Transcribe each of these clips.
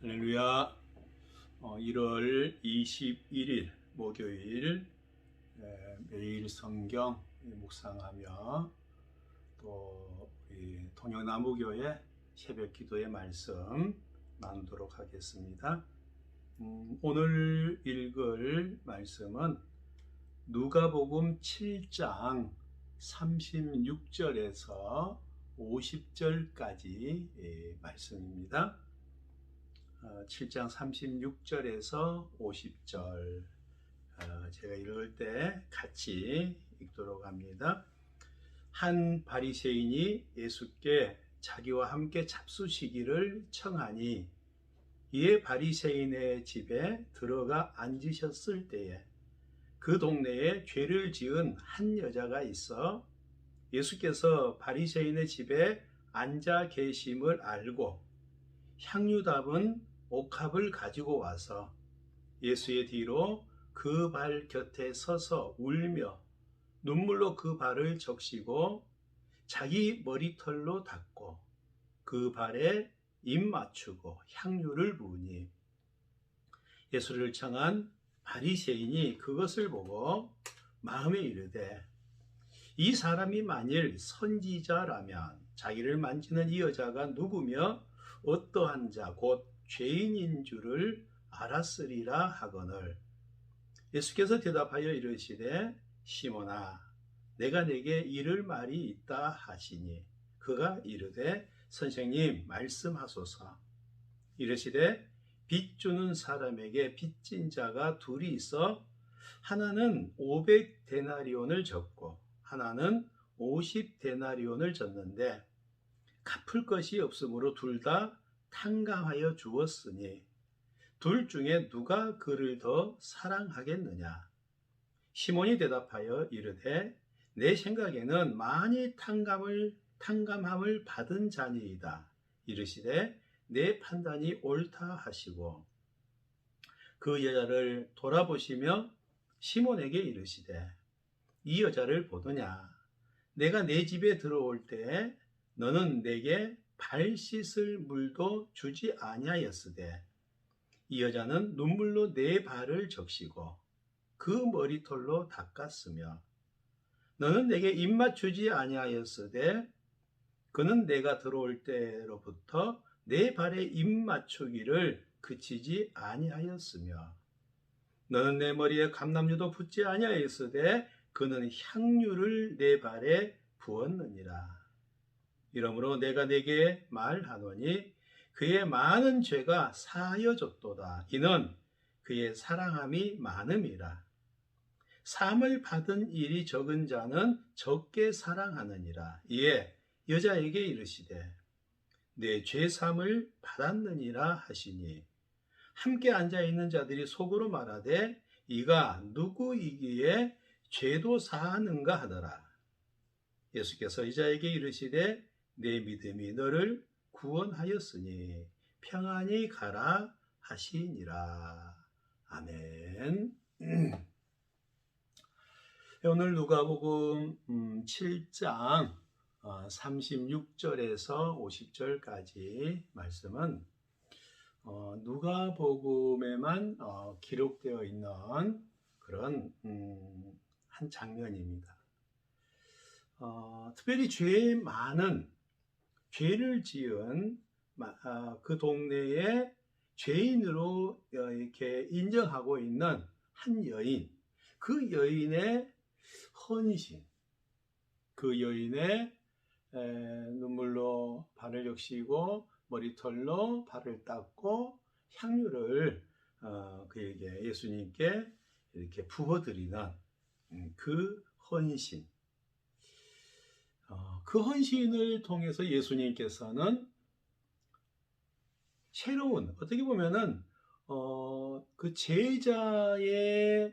할렐루야. 1월 21일 목요일 매일 성경 묵상하며 또 우리 통영나무교회 새벽 기도의 말씀 나누도록 하겠습니다. 오늘 읽을 말씀은 누가복음 7장 36절에서 50절까지 말씀입니다. 7장 36절에서 50절 제가 읽을 때 같이 읽도록 합니다. 한 바리새인이 예수께 자기와 함께 잡수시기를 청하니 이에 바리새인의 집에 들어가 앉으셨을 때에 그 동네에 죄를 지은 한 여자가 있어 예수께서 바리새인의 집에 앉아 계심을 알고 향유 담은 옥합을 가지고 와서 예수의 뒤로 그 발 곁에 서서 울며 눈물로 그 발을 적시고 자기 머리털로 닦고 그 발에 입 맞추고 향유를 부으니 예수를 청한 바리새인이 그것을 보고 마음에 이르되 이 사람이 만일 선지자라면 자기를 만지는 이 여자가 누구며 어떠한 자 곧 죄인인 줄을 알았으리라 하거늘 예수께서 대답하여 이르시되 시몬아 내가 내게 이를 말이 있다 하시니 그가 이르되 선생님 말씀하소서. 이르시되 빚 주는 사람에게 빚진 자가 둘이 있어 하나는 500데나리온을 졌고 하나는 50데나리온을 졌는데 갚을 것이 없으므로 둘 다 탕감하여 주었으니 둘 중에 누가 그를 더 사랑하겠느냐. 시몬이 대답하여 이르되 내 생각에는 많이 탕감함을 받은 자니이다. 이르시되 내 판단이 옳다 하시고 그 여자를 돌아보시며 시몬에게 이르시되 이 여자를 보더냐. 내가 내 집에 들어올 때 너는 내게 발 씻을 물도 주지 아니하였으되 이 여자는 눈물로 내 발을 적시고 그 머리털로 닦았으며 너는 내게 입맛 주지 아니하였으되 그는 내가 들어올 때로부터 내 발에 입 맞추기를 그치지 아니하였으며 너는 내 머리에 감람유도 붓지 아니하였으되 그는 향유를 내 발에 부었느니라. 이러므로 내가 네게 말하노니 그의 많은 죄가 사하여졌도다. 이는 그의 사랑함이 많음이라. 사함을 받은 일이 적은 자는 적게 사랑하느니라. 이에 여자에게 이르시되 내 죄사함을 받았느니라 하시니 함께 앉아있는 자들이 속으로 말하되 이가 누구이기에 죄도 사하는가 하더라. 예수께서 여자에게 이르시되 내 믿음이 너를 구원하였으니 평안히 가라 하시니라. 아멘. 오늘 누가복음 7장 36절에서 50절까지 말씀은 누가복음에만 기록되어 있는 그런 한 장면입니다. 특별히 죄를 지은 그 동네에 죄인으로 이렇게 인정하고 있는 한 여인, 그 여인의 헌신, 그 여인의 눈물로 발을 적시고 머리털로 발을 닦고 향유를 그에게 예수님께 이렇게 부어드리는 그 헌신. 그 헌신을 통해서 예수님께서는 새로운, 어떻게 보면은 그 제자의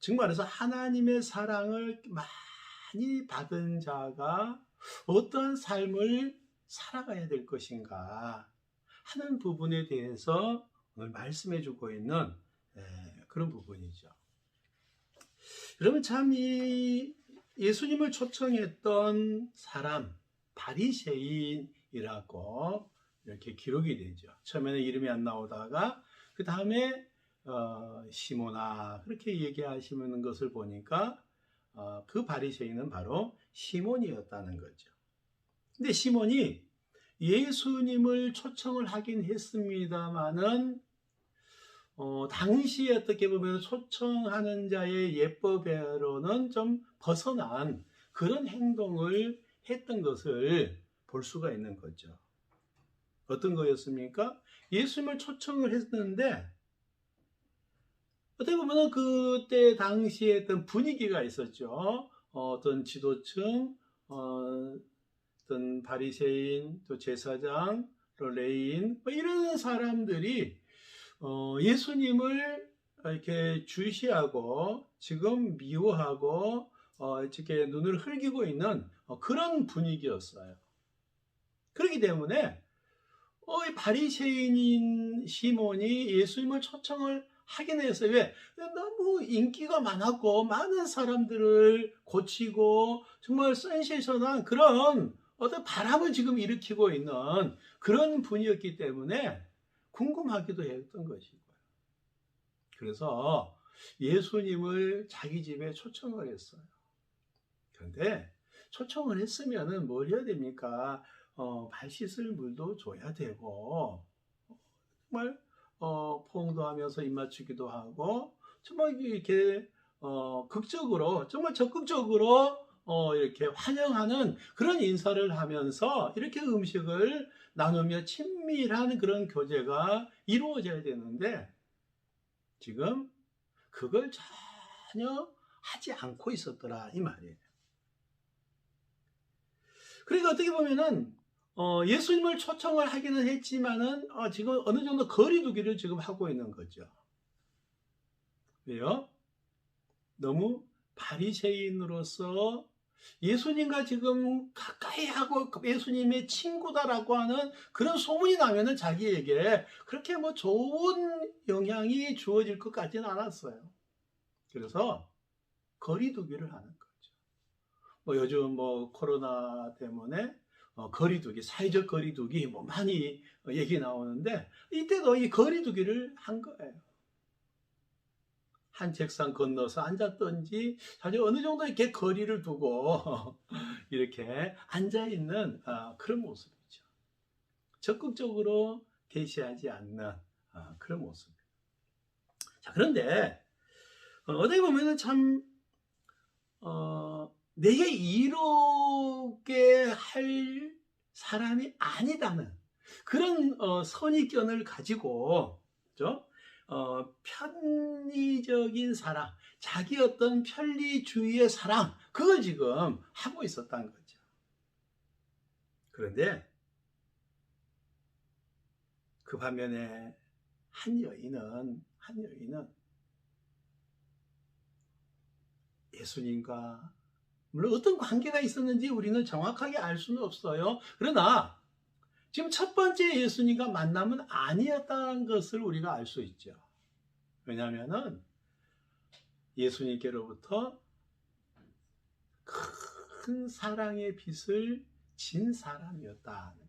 정말 말해서 하나님의 사랑을 많이 받은 자가 어떠한 삶을 살아가야 될 것인가 하는 부분에 대해서 오늘 말씀해 주고 있는 그런 부분이죠. 여러분 참 이 예수님을 초청했던 사람 바리새인이라고 이렇게 기록이 되죠. 처음에는 이름이 안 나오다가 그 다음에 시몬아 그렇게 얘기하시는 것을 보니까 그 바리새인은 바로 시몬이었다는 거죠. 근데 시몬이 예수님을 초청을 하긴 했습니다마는 당시에 어떻게 보면 초청하는 자의 예법으로는 좀 벗어난 그런 행동을 했던 것을 볼 수가 있는 거죠. 어떤 거였습니까? 예수님을 초청을 했는데 어떻게 보면 그때 당시에 어떤 분위기가 있었죠. 어떤 지도층, 어떤 바리새인, 또 제사장, 또 레위인 이런 사람들이 예수님을 이렇게 주시하고 지금 미워하고 이렇게 눈을 흘기고 있는 그런 분위기였어요. 그렇기 때문에 이 바리새인인 시몬이 예수님을 초청을 하긴 했어요. 왜? 너무 인기가 많았고 많은 사람들을 고치고 정말 센세이션한 그런 어떤 바람을 지금 일으키고 있는 그런 분이었기 때문에 궁금하기도 했던 것이고요. 그래서 예수님을 자기 집에 초청을 했어요. 그런데 초청을 했으면은 뭘 해야 됩니까? 발 씻을 물도 줘야 되고 정말 포옹도 하면서 입맞추기도 하고 정말 이렇게 극적으로 정말 적극적으로 이렇게 환영하는 그런 인사를 하면서 이렇게 음식을 나누며 친밀한 그런 교제가 이루어져야 되는데 지금 그걸 전혀 하지 않고 있었더라 이 말이에요. 그러니까 어떻게 보면은 예수님을 초청을 하기는 했지만은 지금 어느 정도 거리두기를 지금 하고 있는 거죠. 왜요? 너무 바리새인으로서 예수님과 지금 가까이 하고 예수님의 친구다라고 하는 그런 소문이 나면은 자기에게 그렇게 뭐 좋은 영향이 주어질 것 같지는 않았어요. 그래서 거리두기를 하는 거죠. 뭐 요즘 뭐 코로나 때문에 거리두기, 사회적 거리두기 뭐 많이 얘기 나오는데 이때도 이 거리두기를 한 거예요. 한 책상 건너서 앉았던지 사실 어느 정도 이렇게 거리를 두고 이렇게 앉아있는 그런 모습이죠. 적극적으로 대시하지 않는 그런 모습. 자, 그런데 어떻게 보면 참 내게 이롭게 할 사람이 아니다는 그런 선입견을 가지고 그렇죠? 편리적인 사랑, 자기 어떤 편리주의의 사랑, 그걸 지금 하고 있었다는 거죠. 그런데 그 반면에 한 여인은 예수님과 물론 어떤 관계가 있었는지 우리는 정확하게 알 수는 없어요. 그러나 지금 첫 번째 예수님과 만남은 아니었다는 것을 우리가 알 수 있죠. 왜냐하면 예수님께로부터 큰 사랑의 빚을 진 사람이었다는 거죠.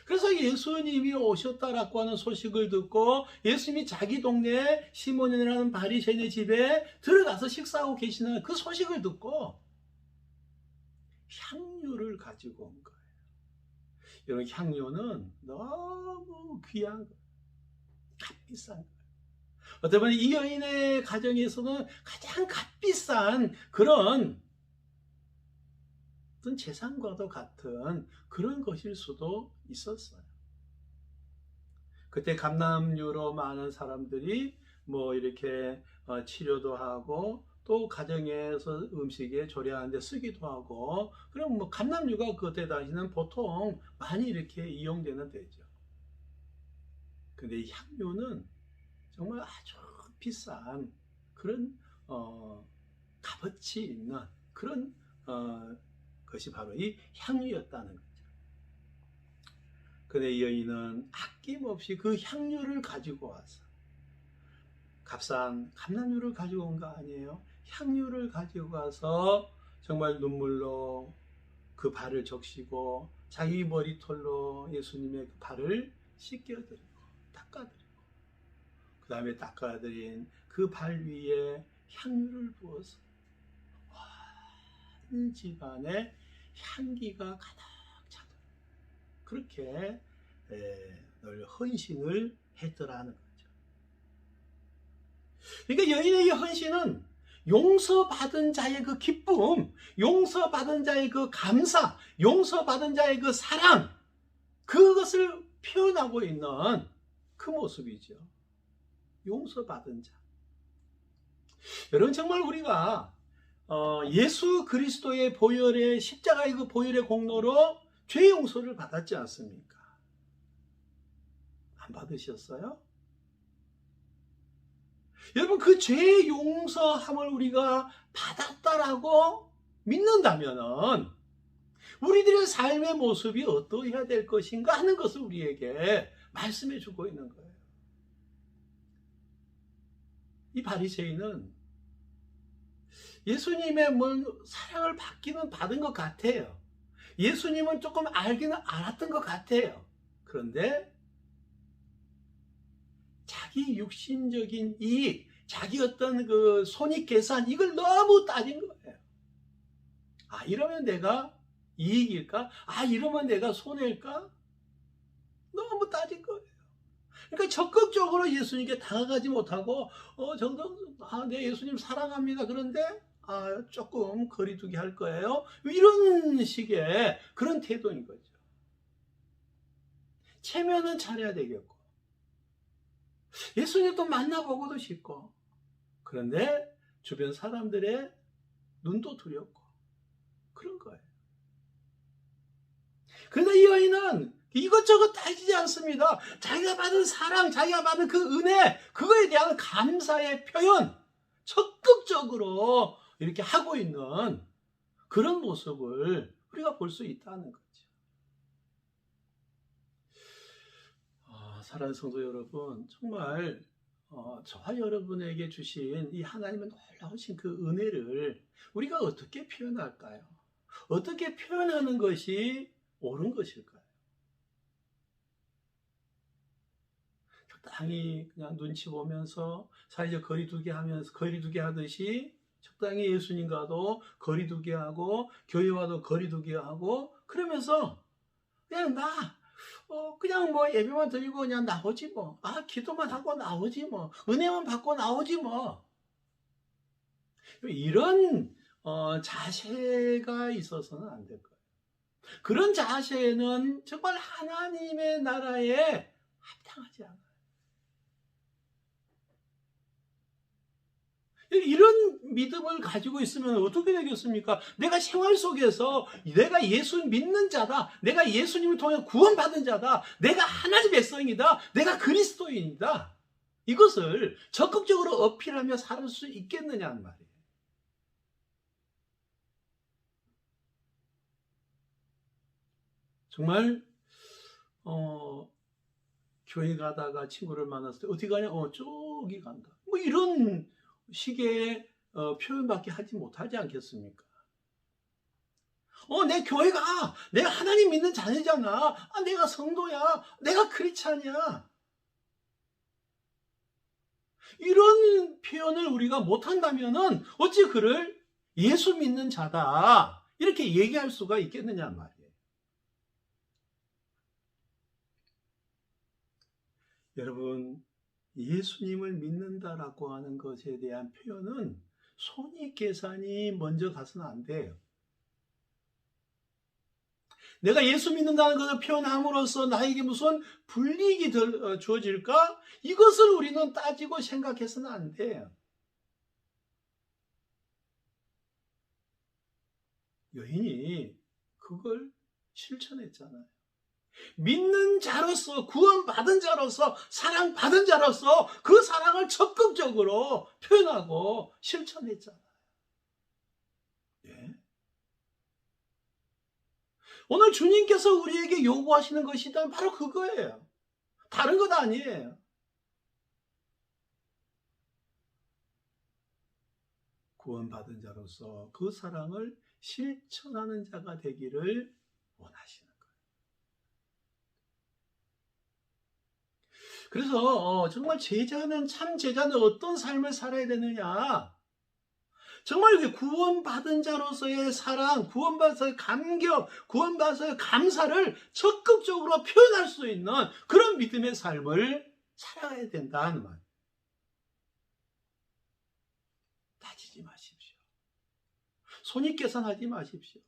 그래서 예수님이 오셨다라고 하는 소식을 듣고 예수님이 자기 동네 시몬이라는 바리새인의 집에 들어가서 식사하고 계시는 그 소식을 듣고 향유를 가지고 온 거예요. 이런 향유는 너무 귀한 거예요. 값비싼 거예요. 어떻게 보면 이 여인의 가정에서는 가장 값비싼 그런 어떤 재산과도 같은 그런 것일 수도 있었어요. 그때 감람유로 많은 사람들이 뭐 이렇게 치료도 하고 또 가정에서 음식에 조리하는 데 쓰기도 하고 그럼 뭐 감람유가 그때 당시는 보통 많이 이렇게 이용되는 데죠. 근데 이 향유는 정말 아주 비싼 그런 값어치 있는 그런 것이 바로 이 향유였다는 거죠. 근데 이 여인은 아낌없이 그 향유를 가지고 와서 값싼 감람유를 가지고 온 거 아니에요? 향유를 가지고 와서 정말 눈물로 그 발을 적시고 자기 머리털로 예수님의 그 발을 씻겨드리고 닦아드리고 그 다음에 닦아드린 그 발 위에 향유를 부어서 온 집안에 향기가 가득 차도록 그렇게 늘 헌신을 했더라는 거죠. 그러니까 여인의 이 헌신은 용서받은 자의 그 기쁨, 용서받은 자의 그 감사, 용서받은 자의 그 사랑, 그것을 표현하고 있는 그 모습이죠. 용서받은 자. 여러분, 정말 우리가 예수 그리스도의 보혈의 십자가의 그 보혈의 공로로 죄 용서를 받았지 않습니까? 안 받으셨어요? 여러분, 그 죄 용서함을 우리가 받았다라고 믿는다면은 우리들의 삶의 모습이 어떠해야 될 것인가 하는 것을 우리에게 말씀해 주고 있는 거예요. 이 바리새인은 예수님의 사랑을 받은 것 같아요. 예수님은 조금 알기는 알았던 것 같아요. 그런데 자기 육신적인 이익, 자기 어떤 그 손익계산, 이걸 너무 따진 거예요. 아, 이러면 내가 이익일까? 아, 이러면 내가 손해일까? 너무 따진 거예요. 그러니까 적극적으로 예수님께 다가가지 못하고, 내 예수님 사랑합니다. 그런데, 조금 거리두기 할 거예요. 이런 식의 그런 태도인 거죠. 체면은 잘해야 되겠고, 예수님도 만나보고도 싶고, 그런데 주변 사람들의 눈도 두렵고, 그런 거예요. 그런데 이 여인은 이것저것 따지지 않습니다. 자기가 받은 사랑, 자기가 받은 그 은혜, 그거에 대한 감사의 표현, 적극적으로 이렇게 하고 있는 그런 모습을 우리가 볼 수 있다는 거죠. 사랑하는 성도 여러분, 정말 저와 여러분에게 주신 이 하나님의 놀라우신 그 은혜를 우리가 어떻게 표현할까요? 어떻게 표현하는 것이 옳은 것일까요? 적당히 그냥 눈치 보면서 사회적 거리두기 하듯이 적당히 예수님과도 거리두기 하고 교회와도 거리두기 하고 그러면서 그냥 그냥 예배만 드리고 그냥 나오지 뭐. 기도만 하고 나오지 뭐. 은혜만 받고 나오지 뭐. 이런 자세가 있어서는 안 될 거예요. 그런 자세는 정말 하나님의 나라에 합당하지 않아요. 이런 믿음을 가지고 있으면 어떻게 되겠습니까? 내가 생활 속에서 내가 예수 믿는 자다. 내가 예수님을 통해 구원받은 자다. 내가 하나님의 백성이다. 내가 그리스도인이다. 이것을 적극적으로 어필하며 살 수 있겠느냐는 말이에요. 정말 교회 가다가 친구를 만났을 때 어디 가냐? 저기 간다. 이런 식의 표현밖에 하지 못하지 않겠습니까? 내 교회가 내가 하나님 믿는 자녀잖아. 내가 성도야. 내가 크리스찬이야. 이런 표현을 우리가 못한다면은 어찌 그를 예수 믿는 자다 이렇게 얘기할 수가 있겠느냐 말이에요. 여러분, 예수님을 믿는다라고 하는 것에 대한 표현은 손익계산이 먼저 가서는 안 돼요. 내가 예수 믿는다는 것을 표현함으로써 나에게 무슨 불이익이 주어질까? 이것을 우리는 따지고 생각해서는 안 돼요. 여인이 그걸 실천했잖아요. 믿는 자로서, 구원받은 자로서, 사랑받은 자로서 그 사랑을 적극적으로 표현하고 실천했잖아요. 예? 오늘 주님께서 우리에게 요구하시는 것이 바로 그거예요. 다른 것 아니에요. 구원받은 자로서 그 사랑을 실천하는 자가 되기를 원하시는 거예요. 그래서 정말 참 제자는 어떤 삶을 살아야 되느냐? 정말 구원받은 자로서의 사랑, 구원받아서의 감격, 구원받아서의 감사를 적극적으로 표현할 수 있는 그런 믿음의 삶을 살아가야 된다는 말. 따지지 마십시오. 손익계산하지 마십시오.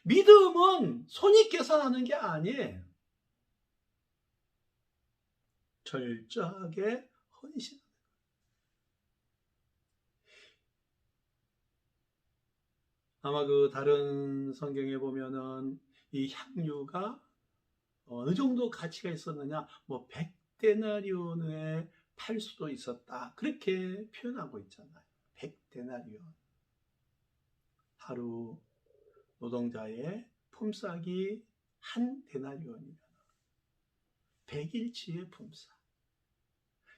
믿음은 손익계산하는 게 아니에요. 철저하게 헌신. 아마 다른 성경에 보면은 이 향유가 어느 정도 가치가 있었느냐, 100데나리온에 팔 수도 있었다. 그렇게 표현하고 있잖아요. 100데나리온. 하루 노동자의 품삯이 한 데나리온이면 100일치의 품삯.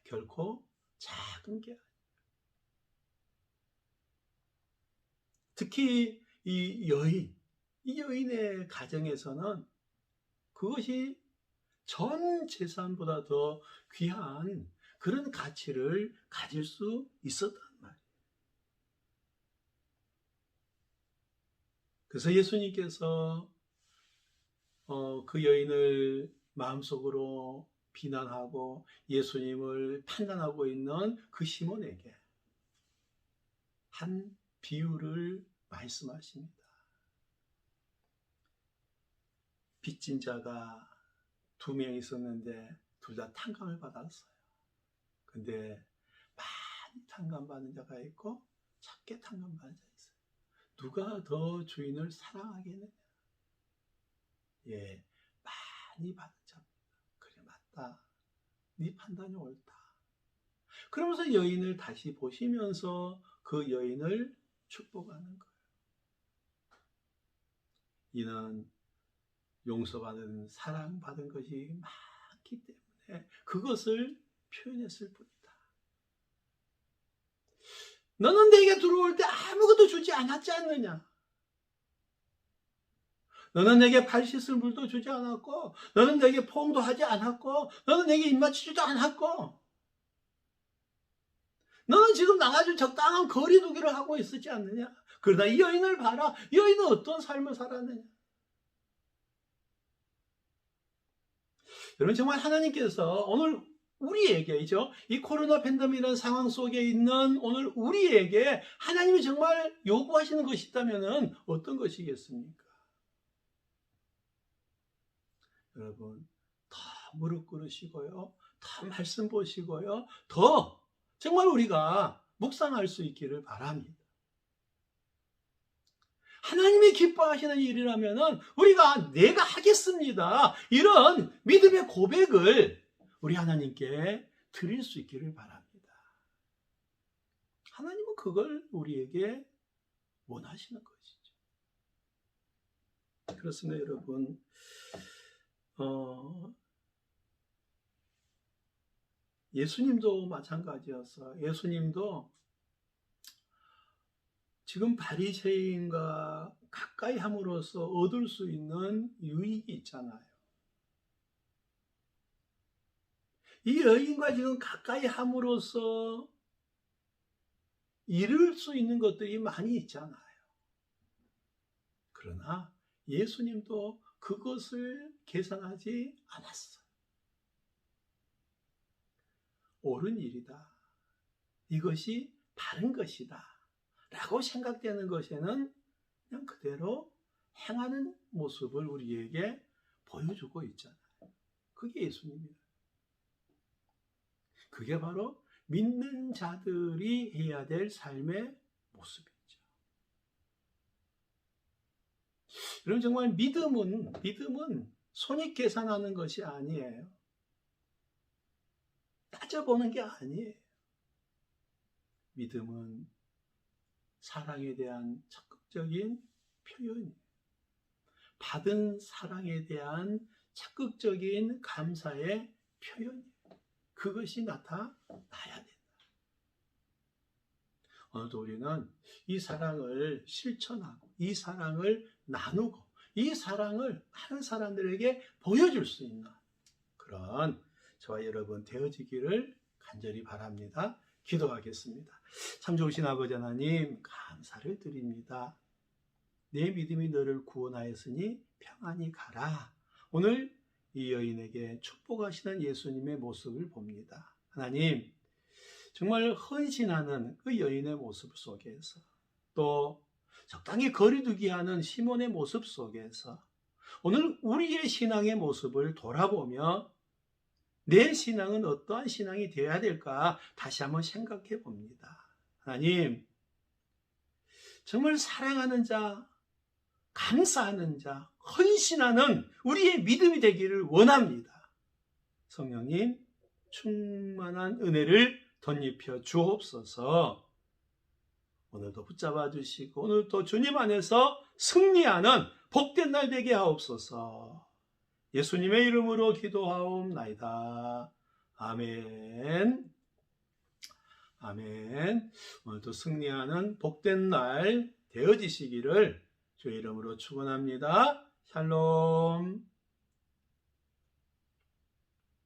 결코 작은 게 아니에요. 특히 이 여인의 가정에서는 그것이 전 재산보다 더 귀한 그런 가치를 가질 수 있었단 말이에요. 그래서 예수님께서 그 여인을 마음속으로 비난하고 예수님을 판단하고 있는 그 시몬에게 한 비유를 말씀하십니다. 빚진 자가 2명 있었는데 둘 다 탕감을 받았어요. 근데 많이 탕감받는 자가 있고 작게 탕감받는 자가 있어요. 누가 더 주인을 사랑하겠느냐? 예, 많이 받은 자입니다. 그래, 맞다. 네 판단이 옳다. 그러면서 여인을 다시 보시면서 그 여인을 축복하는 거예요. 이는 용서받은, 사랑받은 것이 많기 때문에 그것을 표현했을 뿐이다. 너는 내게 들어올 때 아무것도 주지 않았지 않느냐? 너는 내게 발 씻을 물도 주지 않았고, 너는 내게 포옹도 하지 않았고, 너는 내게 입맞추지도 않았고, 너는 지금 나가지고 적당한 거리 두기를 하고 있었지 않느냐? 그러나 이 여인을 봐라. 이 여인은 어떤 삶을 살았느냐? 여러분, 정말 하나님께서 오늘 우리에게죠, 이 코로나 팬데믹이라는 상황 속에 있는 오늘 우리에게 하나님이 정말 요구하시는 것이 있다면 어떤 것이겠습니까? 여러분, 더 무릎 꿇으시고요, 더 말씀 보시고요, 더 정말 우리가 묵상할 수 있기를 바랍니다. 하나님이 기뻐하시는 일이라면 우리가 내가 하겠습니다, 이런 믿음의 고백을 우리 하나님께 드릴 수 있기를 바랍니다. 하나님은 그걸 우리에게 원하시는 것이죠. 그렇습니다, 여러분. 예수님도 마찬가지였어요. 예수님도 지금 바리새인과 가까이 함으로써 얻을 수 있는 유익이 있잖아요. 이 여인과 지금 가까이 함으로써 이룰 수 있는 것들이 많이 있잖아요. 그러나 예수님도 그것을 계산하지 않았어요. 옳은 일이다, 이것이 바른 것이다 라고 생각되는 것에는 그냥 그대로 행하는 모습을 우리에게 보여주고 있잖아요. 그게 예수님이에요. 그게 바로 믿는 자들이 해야 될 삶의 모습이죠. 여러분, 정말 믿음은 손익 계산하는 것이 아니에요. 따져보는 게 아니에요. 믿음은 사랑에 대한 적극적인 표현이에요. 받은 사랑에 대한 적극적인 감사의 표현이에요. 그것이 나타나야 된다. 오늘도 우리는 이 사랑을 실천하고 이 사랑을 나누고 이 사랑을 많은 사람들에게 보여줄 수 있는 그런 저와 여러분 되어지기를 간절히 바랍니다. 기도하겠습니다. 참 좋으신 아버지 하나님 감사를 드립니다. 내 믿음이 너를 구원하였으니 평안히 가라. 오늘 이 여인에게 축복하시는 예수님의 모습을 봅니다. 하나님 정말 헌신하는 그 여인의 모습 속에서 또 적당히 거리두기 하는 시몬의 모습 속에서 오늘 우리의 신앙의 모습을 돌아보며 내 신앙은 어떠한 신앙이 되어야 될까 다시 한번 생각해 봅니다. 하나님 정말 사랑하는 자, 감사하는 자, 헌신하는 우리의 믿음이 되기를 원합니다. 성령님 충만한 은혜를 덧입혀 주옵소서. 오늘도 붙잡아 주시고 오늘도 주님 안에서 승리하는 복된 날 되게 하옵소서. 예수님의 이름으로 기도하옵나이다. 아멘. 아멘. 오늘도 승리하는 복된 날 되어지시기를 주의 이름으로 축원합니다. 샬롬.